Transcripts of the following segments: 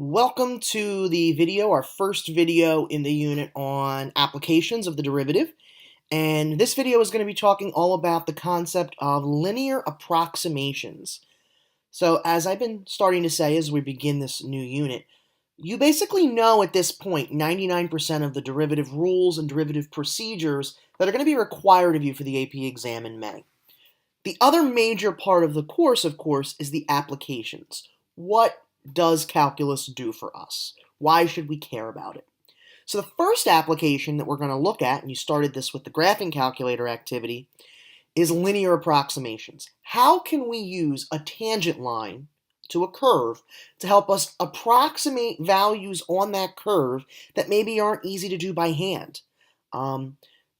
Welcome to the video, our first video in the unit on applications of the derivative. And this video is going to be talking all about the concept of linear approximations. So as I've been starting to say as we begin this new unit, you basically know at this point 99% of the derivative rules and derivative procedures that are going to be required of you for the AP exam in May. The other major part of the course, of course, is the applications. What does calculus do for us? Why should we care about it? So the first application that we're going to look at, and you started this with the graphing calculator activity, is linear approximations. How can we use a tangent line to a curve to help us approximate values on that curve that maybe aren't easy to do by hand?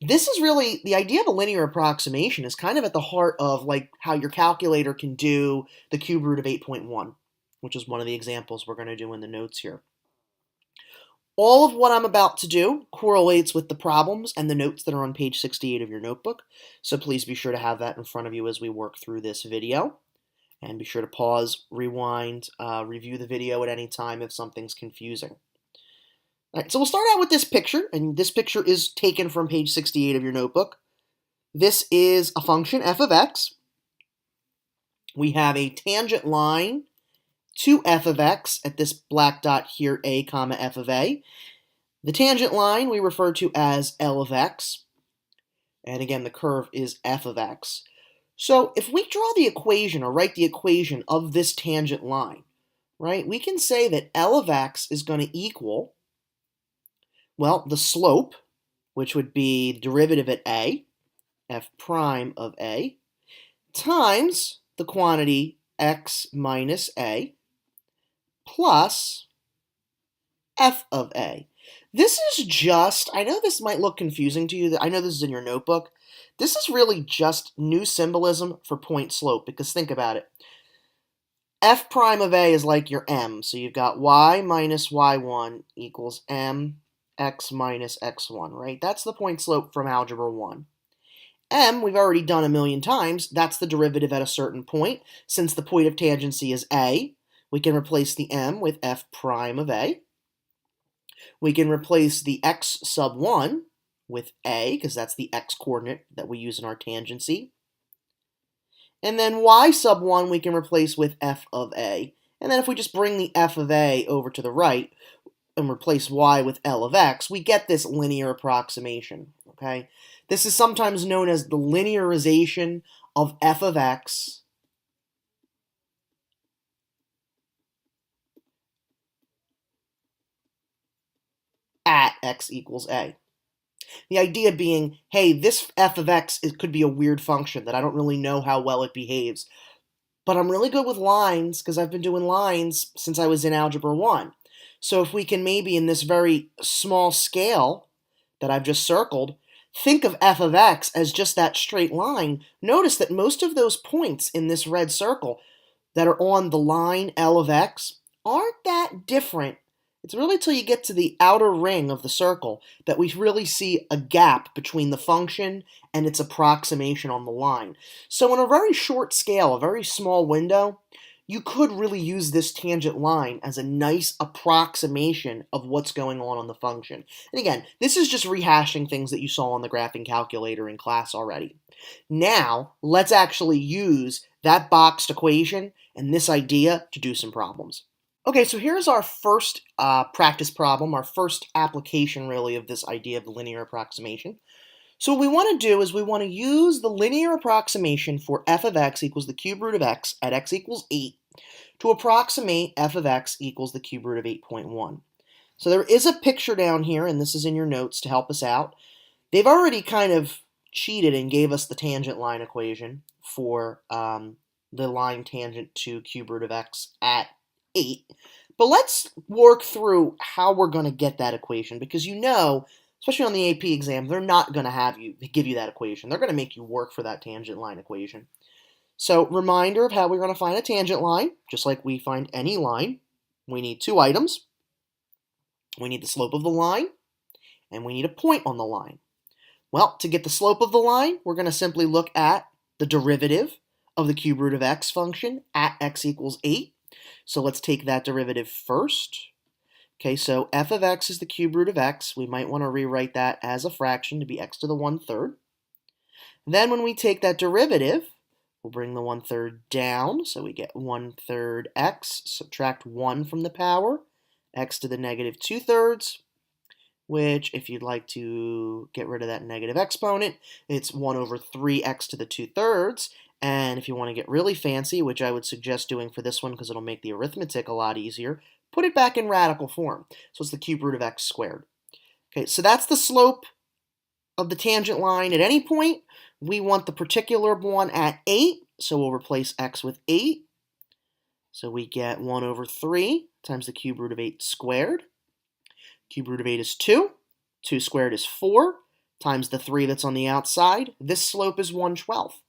This is really, the idea of a linear approximation is kind of at the heart of like how your calculator can do the cube root of 8.1, which is one of the examples we're going to do in the notes here. All of what I'm about to do correlates with the problems and the notes that are on page 68 of your notebook, so please be sure to have that in front of you as we work through this video. And be sure to pause, rewind, review the video at any time if something's confusing. All right, so we'll start out with this picture, and this picture is taken from page 68 of your notebook. This is a function f of x. We have a tangent line to f of x at this black dot here, a comma f of a. The tangent line we refer to as L of x. And again, the curve is f of x. So if we draw the equation or write the equation of this tangent line, right, we can say that L of x is going to equal, well, the slope, which would be the derivative at a, f prime of a, times the quantity x minus a, plus f of a. This is just, I know this might look confusing to you, I know this is in your notebook. This is really just new symbolism for point slope, because think about it. F prime of a is like your m, so you've got y minus y1 equals m x minus x1, right? That's the point slope from algebra 1. M, we've already done a million times, that's the derivative at a certain point. Since the point of tangency is a, we can replace the m with f prime of a. We can replace the x sub 1 with a, because that's the x-coordinate that we use in our tangency. And then y sub 1 we can replace with f of a. And then if we just bring the f of a over to the right and replace y with L of x, we get this linear approximation, okay? This is sometimes known as the linearization of f of x at x equals a. The idea being, hey, this f of x could be a weird function that I don't really know how well it behaves, but I'm really good with lines because I've been doing lines since I was in algebra 1. So if we can maybe in this very small scale that I've just circled, think of f of x as just that straight line, notice that most of those points in this red circle that are on the line L of x aren't that different. It's really till you get to the outer ring of the circle that we really see a gap between the function and its approximation on the line. So in a very short scale, a very small window, you could really use this tangent line as a nice approximation of what's going on the function. And again, this is just rehashing things that you saw on the graphing calculator in class already. Now, let's actually use that boxed equation and this idea to do some problems. Okay, so here's our first practice problem, our first application really of this idea of the linear approximation. So what we want to do is we want to use the linear approximation for f of x equals the cube root of x at x equals 8 to approximate f of x equals the cube root of 8.1. So there is a picture down here, and this is in your notes to help us out. They've already kind of cheated and gave us the tangent line equation for the line tangent to cube root of x at 8. But let's work through how we're going to get that equation, because you know, especially on the AP exam, they're not going to give you that equation. They're going to make you work for that tangent line equation. So reminder of how we're going to find a tangent line, just like we find any line. We need two items. We need the slope of the line, and we need a point on the line. Well, to get the slope of the line, we're going to simply look at the derivative of the cube root of x function at x equals 8. So let's take that derivative first. Okay, so f of x is the cube root of x. We might want to rewrite that as a fraction to be x to the 1/3. Then when we take that derivative, we'll bring the 1/3 down, so we get 1/3 x, subtract 1 from the power, x to the negative 2/3, which, if you'd like to get rid of that negative exponent, it's 1/3x to the 2/3. And if you want to get really fancy, which I would suggest doing for this one because it'll make the arithmetic a lot easier, put it back in radical form. So it's the cube root of x squared. Okay, so that's the slope of the tangent line at any point. We want the particular one at 8, so we'll replace x with 8. So we get 1/3 times the cube root of 8 squared. Cube root of 8 is 2. 2 squared is 4 times the 3 that's on the outside. This slope is 1/12.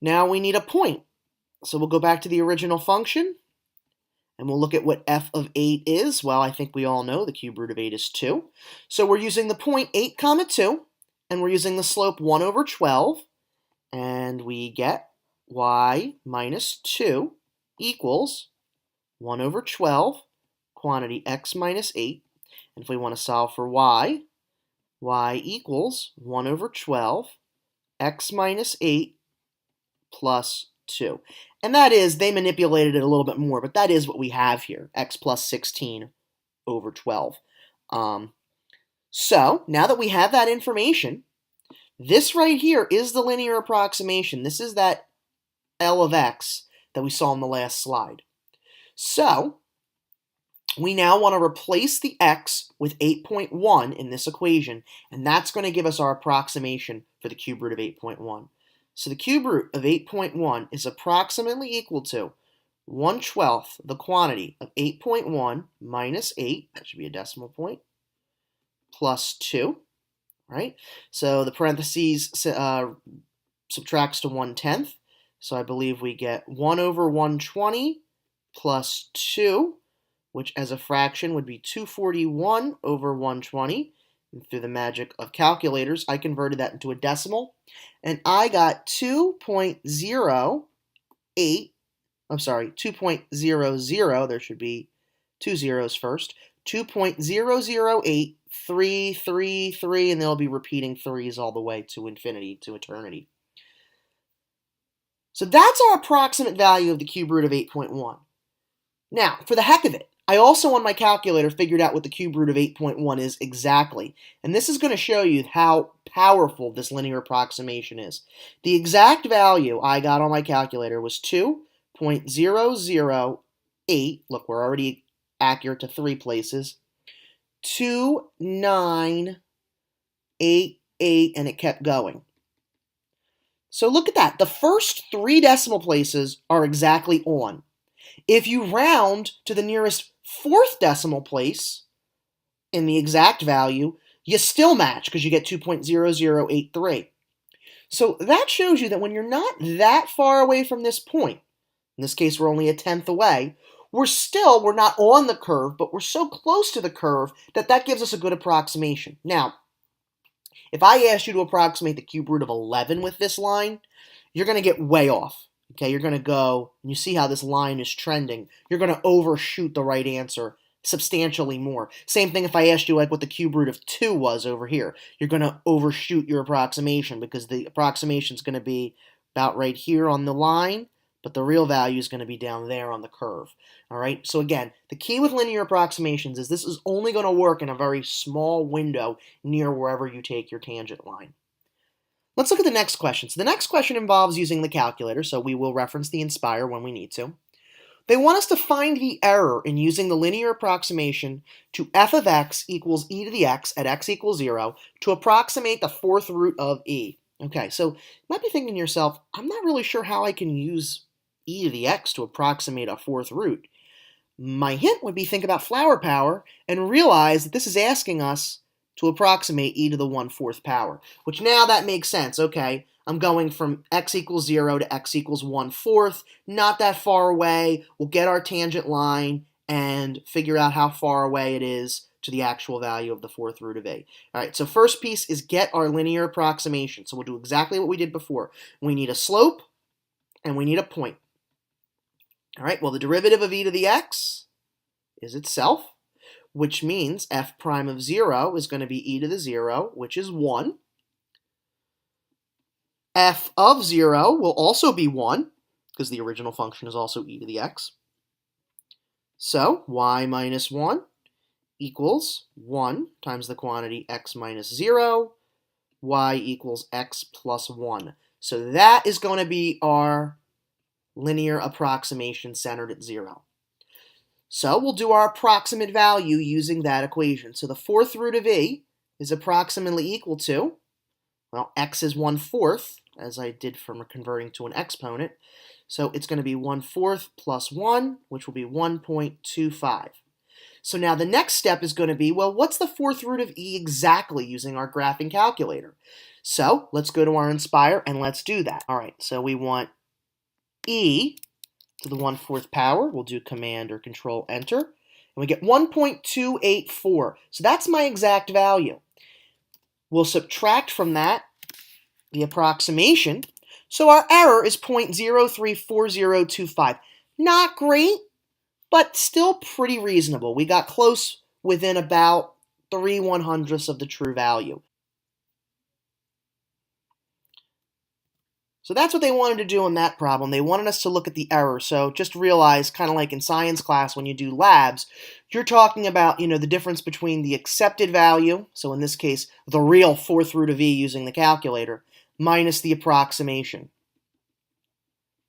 Now we need a point. So we'll go back to the original function, and we'll look at what f of 8 is. Well, I think we all know the cube root of 8 is 2. So we're using the point 8, 2, and we're using the slope 1/12, and we get y minus 2 equals 1/12, quantity x minus 8. And if we want to solve for y equals 1/12, x minus 8 plus 2. And that is, they manipulated it a little bit more, but that is what we have here, x plus 16/12. So now that we have that information, this right here is the linear approximation. This is that L of x that we saw in the last slide. So we now want to replace the x with 8.1 in this equation, and that's going to give us our approximation for the cube root of 8.1. So the cube root of 8.1 is approximately equal to 1/12 the quantity of 8.1 minus 8, that should be a decimal point, plus 2, right? So the parentheses subtracts to 1/10, so I believe we get 1/120 plus 2, which as a fraction would be 241/120. And through the magic of calculators, I converted that into a decimal, and I got 2.00, there should be 2 zeros first, 2.008333, and they'll be repeating 3's all the way to infinity, to eternity. So that's our approximate value of the cube root of 8.1. Now, for the heck of it, I also on my calculator figured out what the cube root of 8.1 is exactly, and this is going to show you how powerful this linear approximation is. The exact value I got on my calculator was 2.008, look, we're already accurate to 3 places, 2988, and it kept going. So look at that. The first 3 decimal places are exactly on. If you round to the nearest 4th decimal place in the exact value, you still match because you get 2.0083. So that shows you that when you're not that far away from this point, in this case we're only a 1/10 away, we're not on the curve, but we're so close to the curve that that gives us a good approximation. Now, if I asked you to approximate the cube root of 11 with this line, you're going to get way off. Okay, you're going to go, and you see how this line is trending, you're going to overshoot the right answer substantially more. Same thing if I asked you like what the cube root of 2 was over here. You're going to overshoot your approximation because the approximation is going to be about right here on the line, but the real value is going to be down there on the curve. All right, so again, the key with linear approximations is this is only going to work in a very small window near wherever you take your tangent line. Let's look at the next question. So the next question involves using the calculator, so we will reference the Inspire when we need to. They want us to find the error in using the linear approximation to f of x equals e to the x at x equals 0 to approximate the 4th root of e. Okay, so you might be thinking to yourself, I'm not really sure how I can use e to the x to approximate a 4th root. My hint would be think about flower power and realize that this is asking us to approximate e to the 1/4 power, which now that makes sense. Okay, I'm going from x equals 0 to x equals 1/4, not that far away. We'll get our tangent line and figure out how far away it is to the actual value of the 4th root of a. All right, so first piece is get our linear approximation. So we'll do exactly what we did before. We need a slope and we need a point. All right, well, the derivative of e to the x is itself, which means f prime of 0 is going to be e to the 0, which is 1. F of 0 will also be 1, because the original function is also e to the x. So y minus 1 equals 1 times the quantity x minus 0, y equals x plus 1. So that is going to be our linear approximation centered at 0. So we'll do our approximate value using that equation. So the fourth root of e is approximately equal to, well, x is 1/4, as I did from converting to an exponent. So it's going to be 1/4 plus 1, which will be 1.25. So now the next step is going to be, well, what's the fourth root of e exactly using our graphing calculator? So let's go to our Inspire and let's do that. All right, so we want e to the 1/4 power. We'll do Command or Control Enter. And we get 1.284. So that's my exact value. We'll subtract from that the approximation. So our error is 0.034025. Not great, but still pretty reasonable. We got close within about 3/100ths of the true value. So that's what they wanted to do in that problem. They wanted us to look at the error. So just realize, kind of like in science class when you do labs, you're talking about, the difference between the accepted value, so in this case, the real fourth root of e using the calculator, minus the approximation.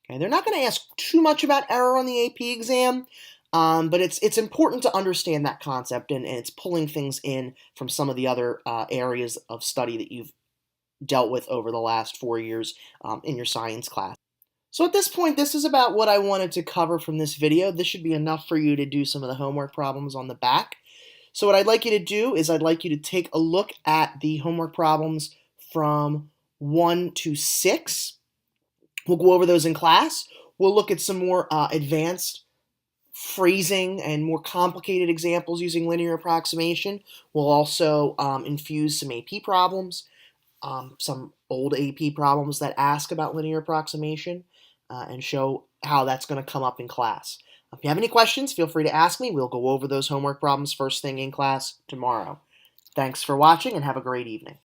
Okay, they're not going to ask too much about error on the AP exam, but it's important to understand that concept, and it's pulling things in from some of the other areas of study that you've dealt with over the last 4 years in your science class. So at this point, this is about what I wanted to cover from this video. This should be enough for you to do some of the homework problems on the back. So what I'd like you to do is I'd like you to take a look at the homework problems from 1 to 6. We'll go over those in class. We'll look at some more advanced phrasing and more complicated examples using linear approximation. We'll also infuse some AP problems. Some old AP problems that ask about linear approximation and show how that's going to come up in class. If you have any questions, feel free to ask me. We'll go over those homework problems first thing in class tomorrow. Thanks for watching and have a great evening.